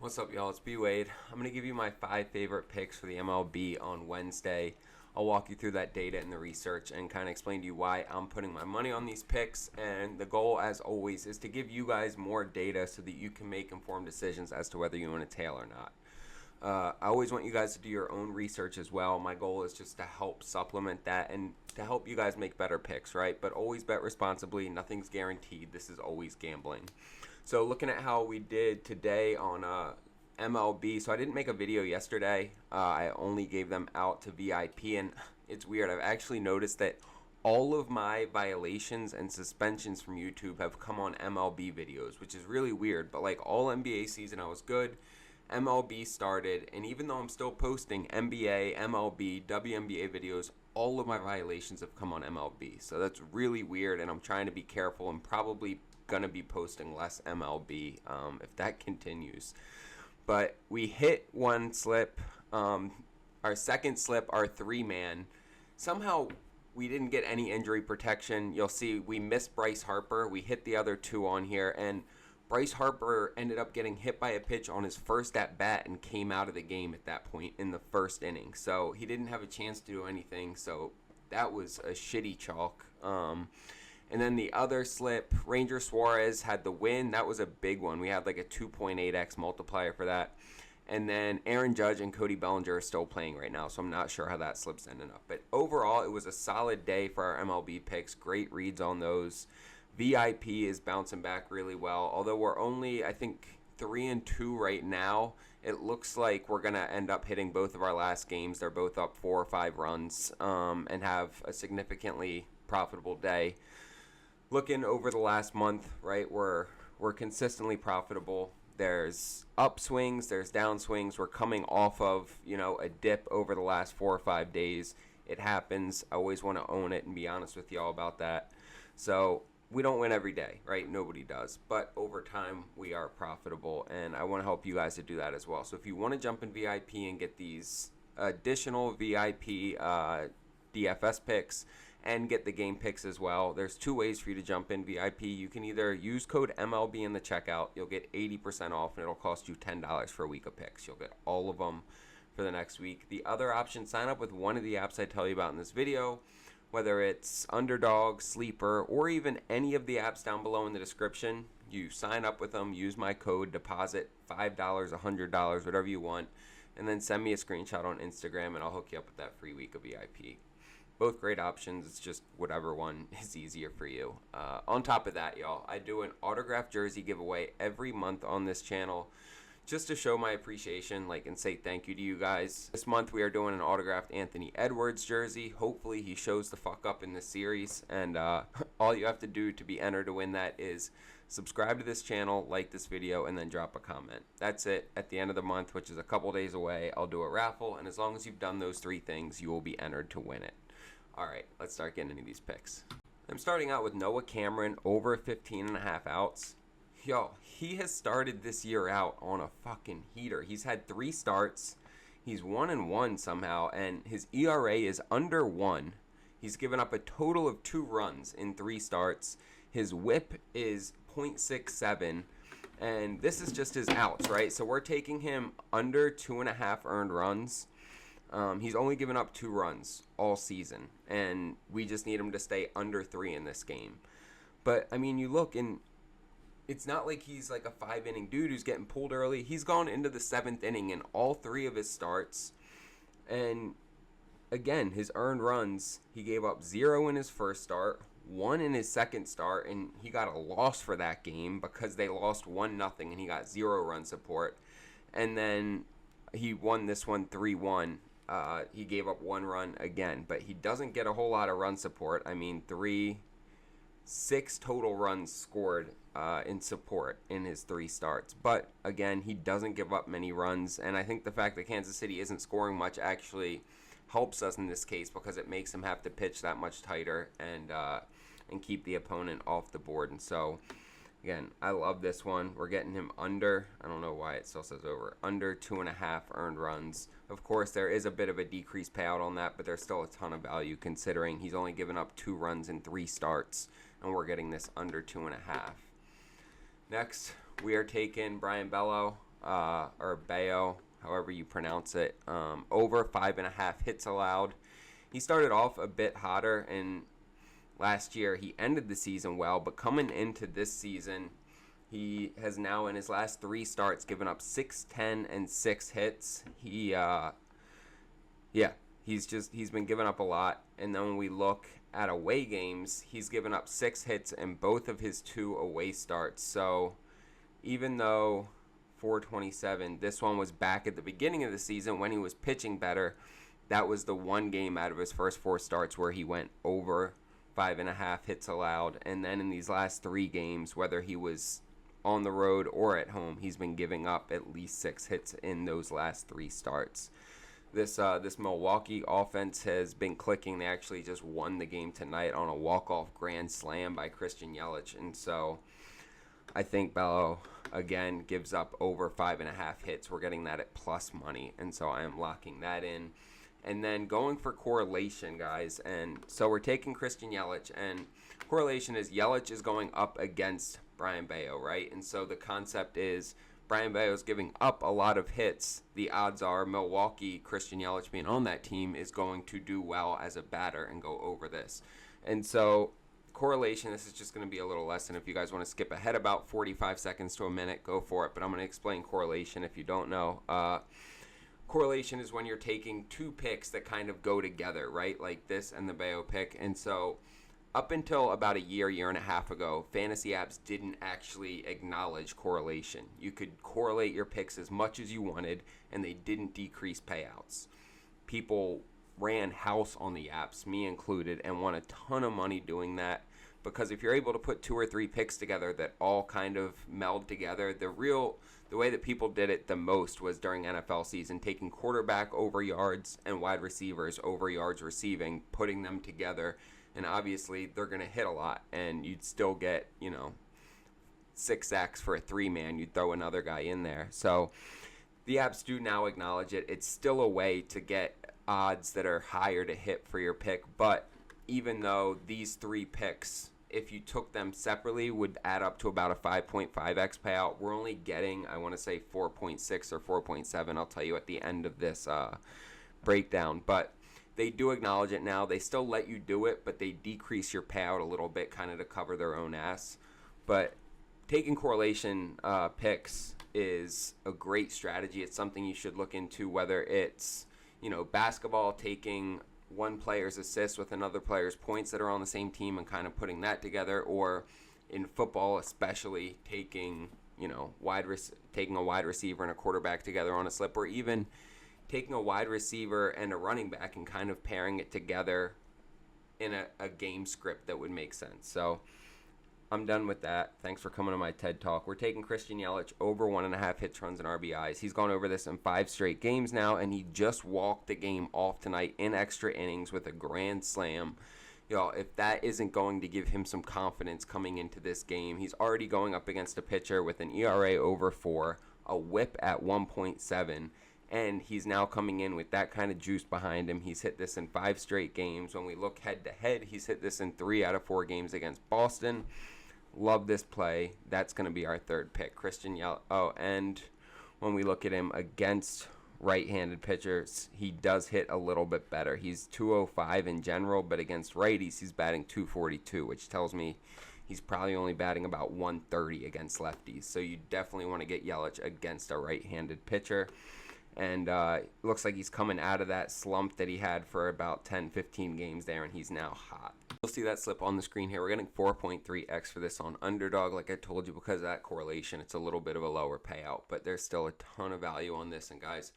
What's up, y'all? It's B Wade. I'm going to give you my 5 favorite picks for the MLB on Wednesday. I'll walk you through that data and the research and kind of explain to you why I'm putting my money on these picks. And the goal, as always, is to give you guys more data so that you can make informed decisions as to whether you want to tail or not. I always want you guys to do your own research as well. My goal is just to help supplement that and to help you guys make better picks, right? But always bet responsibly. Nothing's guaranteed. This is always gambling. So looking at how we did today on MLB, so I didn't make a video yesterday. I only gave them out to VIP, and it's weird. I've actually noticed that all of my violations and suspensions from YouTube have come on MLB videos, which is really weird. But like all NBA season, I was good. MLB started, and even though I'm still posting NBA, MLB, WNBA videos, all of my violations have come on MLB. So that's really weird, and I'm trying to be careful and probably going to be posting less MLB if that continues. But we hit one slip, our second slip, our 3-man. Somehow we didn't get any injury protection. You'll see we missed Bryce Harper. We hit the other 2 on here, and Bryce Harper ended up getting hit by a pitch on his first at-bat and came out of the game at that point in the first inning. So he didn't have a chance to do anything, so that was a shitty chalk. And then the other slip, Ranger Suarez had the win. That was a big one. We had like a 2.8x multiplier for that. And then Aaron Judge and Cody Bellinger are still playing right now, so I'm not sure how that slip's ending up. But overall, it was a solid day for our MLB picks. Great reads on those. VIP is bouncing back really well. Although we're only, I think, 3-2 right now, it looks like we're going to end up hitting both of our last games. They're both up 4 or 5 runs and have a significantly profitable day. Looking over the last month, right, we're consistently profitable. There's upswings, there's downswings. We're coming off of, a dip over the last 4 or 5 days. It happens. I always want to own it and be honest with y'all about that. So we don't win every day, right? Nobody does. But over time, we are profitable, and I want to help you guys to do that as well. So if you want to jump in VIP and get these additional VIP DFS picks and get the game picks as well, there's 2 ways for you to jump in VIP. You can either use code MLB in the checkout. You'll get 80% off, and it'll cost you $10 for a week of picks. You'll get all of them for the next week. The other option, sign up with one of the apps I tell you about in this video, whether it's Underdog, Sleeper, or even any of the apps down below in the description. You sign up with them, use my code, deposit $5, $100, whatever you want, and then send me a screenshot on Instagram, and I'll hook you up with that free week of VIP. Both great options. It's just whatever one is easier for you. On top of that, y'all, I do an autographed jersey giveaway every month on this channel just to show my appreciation, and say thank you to you guys. This month we are doing an autographed Anthony Edwards jersey. Hopefully he shows the fuck up in this series, and all you have to do to be entered to win that is subscribe to this channel, like this video, and then drop a comment. That's it. At the end of the month, which is a couple days away, I'll do a raffle, and as long as you've done those 3 things, you will be entered to win it. Alright, let's start getting into these picks. I'm starting out with Noah Cameron over 15.5 outs. Yo, he has started this year out on a fucking heater. He's had 3 starts. He's 1-1 somehow, and his ERA is under 1. He's given up a total of 2 runs in 3 starts. His WHIP is .67, and this is just his outs, right? So we're taking him under 2.5 earned runs. He's only given up 2 runs all season, and we just need him to stay under 3 in this game. But, I mean, you look, and it's not like he's like a 5-inning dude who's getting pulled early. He's gone into the 7th inning in all 3 of his starts. And again, his earned runs, he gave up 0 in his first start, 1 in his second start, and he got a loss for that game because they lost 1-0 and he got 0 run support. And then he won this one 3-1. He gave up 1 run again, but he doesn't get a whole lot of run support. I mean, 6 total runs scored in support in his 3 starts. But again, he doesn't give up many runs, and I think the fact that Kansas City isn't scoring much actually helps us in this case because it makes him have to pitch that much tighter and keep the opponent off the board. And so, again, I love this one. We're getting him under, I don't know why it still says over, under 2.5 earned runs. Of course, there is a bit of a decreased payout on that, but there's still a ton of value considering he's only given up 2 runs in 3 starts, and we're getting this under 2.5. Next, we are taking Brian Bello. or Bayo, however you pronounce it, over 5.5 hits allowed. He started off a bit hotter, and last year he ended the season well, but coming into this season, he has now in his last 3 starts given up 6, 10, and 6 hits. He's been giving up a lot. And then when we look at away games, he's given up 6 hits in both of his 2 away starts. So even though 427, this one was back at the beginning of the season when he was pitching better, that was the one game out of his first 4 starts where he went over 5.5 hits allowed. And then in these last 3 games, whether he was on the road or at home, he's been giving up at least 6 hits in those last 3 starts. This Milwaukee offense has been clicking. They actually just won the game tonight on a walk-off grand slam by Christian Yelich. And so I think Bello, again, gives up over 5.5 hits. We're getting that at plus money. And so I am locking that in. And then going for correlation, guys. And so we're taking Christian Yelich. And correlation is Yelich is going up against Brian Bayo, right? And so the concept is Brian Bayo is giving up a lot of hits. The odds are Milwaukee, Christian Yelich being on that team, is going to do well as a batter and go over this. And so correlation, this is just going to be a little lesson. If you guys want to skip ahead about 45 seconds to a minute, go for it. But I'm going to explain correlation if you don't know. Correlation is when you're taking 2 picks that kind of go together, right? Like this and the Bayo pick. And so up until about a year and a half ago, fantasy apps didn't actually acknowledge correlation. You could correlate your picks as much as you wanted, and they didn't decrease payouts. People ran house on the apps, me included, and won a ton of money doing that, because if you're able to put 2 or 3 picks together that all kind of meld together, the way that people did it the most was during NFL season, taking quarterback over yards and wide receivers over yards receiving, putting them together. And obviously, they're going to hit a lot, and you'd still get, 6 sacks for a 3-man. You'd throw another guy in there. So the apps do now acknowledge it. It's still a way to get odds that are higher to hit for your pick. But even though these 3 picks, if you took them separately, would add up to about a 5.5x payout, we're only getting, I want to say, 4.6 or 4.7. I'll tell you at the end of this breakdown. But they do acknowledge it now. They still let you do it, but they decrease your payout a little bit kind of to cover their own ass. But taking correlation picks is a great strategy. It's something you should look into, whether it's, basketball, taking one player's assists with another player's points that are on the same team and kind of putting that together, or in football especially taking, taking a wide receiver and a quarterback together on a slip, or even taking a wide receiver and a running back and kind of pairing it together in a game script that would make sense. So I'm done with that. Thanks for coming to my TED Talk. We're taking Christian Yelich over 1.5 hits, runs, and RBIs. He's gone over this in 5 straight games now, and he just walked the game off tonight in extra innings with a grand slam. If that isn't going to give him some confidence coming into this game, he's already going up against a pitcher with an ERA over 4, a whip at 1.7, and he's now coming in with that kind of juice behind him. He's hit this in 5 straight games. When we look head-to-head, he's hit this in 3 out of 4 games against Boston. Love this play. That's going to be our 3rd pick, Christian Yelich. Oh, and when we look at him against right-handed pitchers, he does hit a little bit better. He's 205 in general, but against righties, he's batting 242, which tells me he's probably only batting about 130 against lefties. So you definitely want to get Yelich against a right-handed pitcher. And looks like he's coming out of that slump that he had for about 10, 15 games there, and he's now hot. You'll see that slip on the screen here. We're getting 4.3x for this on Underdog. Like I told you, because of that correlation, it's a little bit of a lower payout, but there's still a ton of value on this. And guys,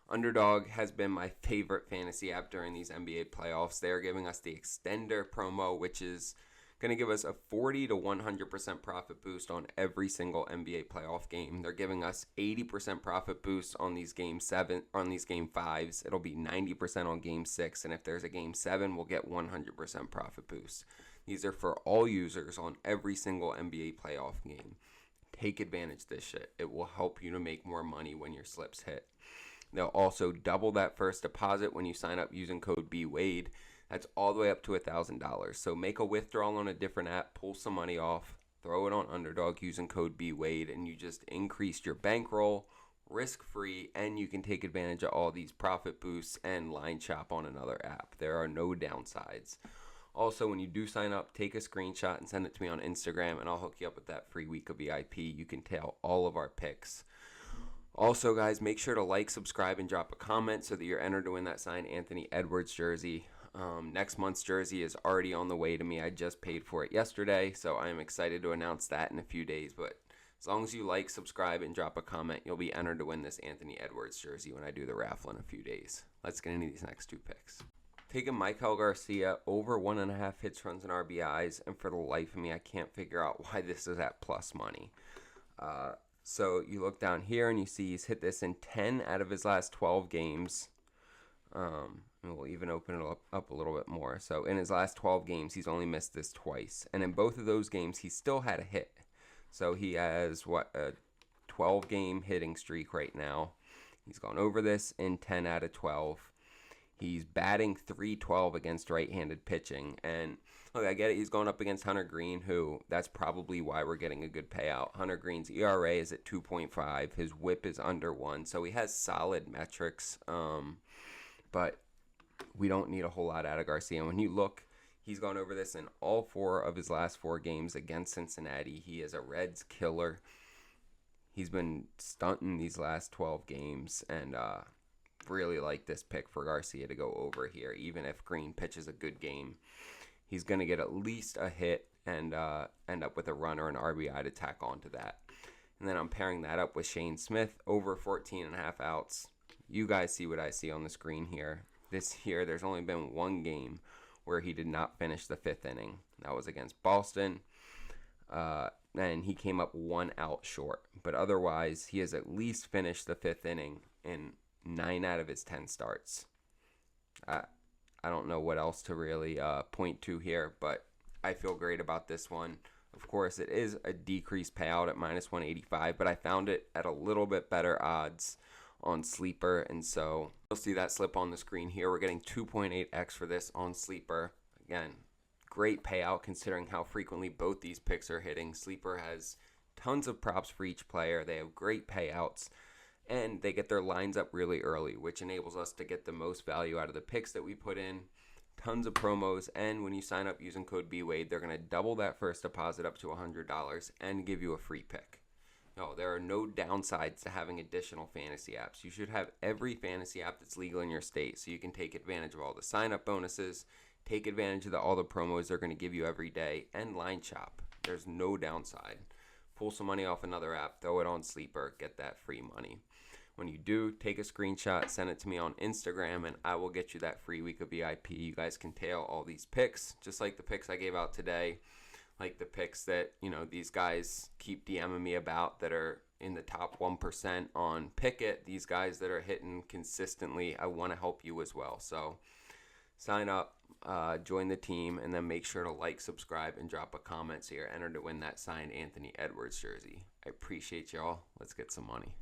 Underdog has been my favorite fantasy app during these NBA playoffs. They're giving us the extender promo, which is going to give us a 40 to 100% profit boost on every single NBA playoff game. They're giving us 80% profit boost on these game 5s. It'll be 90% on game 6, and if there's a game 7, we'll get 100% profit boost. These are for all users on every single NBA playoff game. Take advantage of this shit. It will help you to make more money when your slips hit. They'll also double that first deposit when you sign up using code BWADE. That's all the way up to $1,000. So make a withdrawal on a different app, pull some money off, throw it on Underdog using code BWADE, and you just increased your bankroll, risk-free, and you can take advantage of all these profit boosts and line shop on another app. There are no downsides. Also, when you do sign up, take a screenshot and send it to me on Instagram, and I'll hook you up with that free week of VIP. You can tell all of our picks. Also, guys, make sure to like, subscribe, and drop a comment so that you're entered to win that signed Anthony Edwards jersey. Next month's jersey is already on the way to me. I just paid for it yesterday, so I am excited to announce that in a few days. But as long as you like, subscribe, and drop a comment, you'll be entered to win this Anthony Edwards jersey when I do the raffle in a few days. Let's get into these next two picks. Taking Michael Garcia over 1.5 hits, runs, and RBIs, and for the life of me, I can't figure out why this is at plus money. So you look down here and you see he's hit this in 10 out of his last 12 games. And we'll even open it up a little bit more. So in his last 12 games, he's only missed this twice. And in both of those games, he still had a hit. So he has, a 12-game hitting streak right now. He's gone over this in 10 out of 12. He's batting .312 against right-handed pitching. And look, I get it. He's going up against Hunter Green, who that's probably why we're getting a good payout. Hunter Green's ERA is at 2.5. His WHIP is under 1. So he has solid metrics. But we don't need a whole lot out of Garcia. When you look, he's gone over this in all 4 of his last 4 games against Cincinnati. He is a Reds killer. He's been stunting these last 12 games. And really like this pick for Garcia to go over here. Even if Green pitches a good game, he's going to get at least a hit and end up with a run or an RBI to tack onto that. And then I'm pairing that up with Shane Smith over 14.5 outs. You guys see what I see on the screen here. This year, there's only been 1 game where he did not finish the 5th inning. That was against Boston. And he came up 1 out short. But otherwise, he has at least finished the 5th inning in 9 out of his 10 starts. I don't know what else to really point to here, but I feel great about this one. Of course, it is a decreased payout at -185, but I found it at a little bit better odds on Sleeper, and so you'll see that slip on the screen here. We're getting 2.8x for this on Sleeper. Again, great payout considering how frequently both these picks are hitting. Sleeper has tons of props for each player. They have great payouts. And they get their lines up really early, which enables us to get the most value out of the picks that we put in. Tons of promos, and when you sign up using code BWADE, they're going to double that first deposit up to $100 and give you a free pick. No, there are no downsides to having additional fantasy apps. You should have every fantasy app that's legal in your state so you can take advantage of all the sign-up bonuses, take advantage of all the promos they're going to give you every day, and line shop. There's no downside. Pull some money off another app, throw it on Sleeper, get that free money. When you do, take a screenshot, send it to me on Instagram, and I will get you that free week of VIP. You guys can tail all these picks, just like the picks I gave out today, like the picks that, these guys keep DMing me about that are in the top 1% on Pickett. These guys that are hitting consistently, I want to help you as well. So sign up, join the team, and then make sure to like, subscribe, and drop a comment so you're entered to win that signed Anthony Edwards jersey. I appreciate y'all. Let's get some money.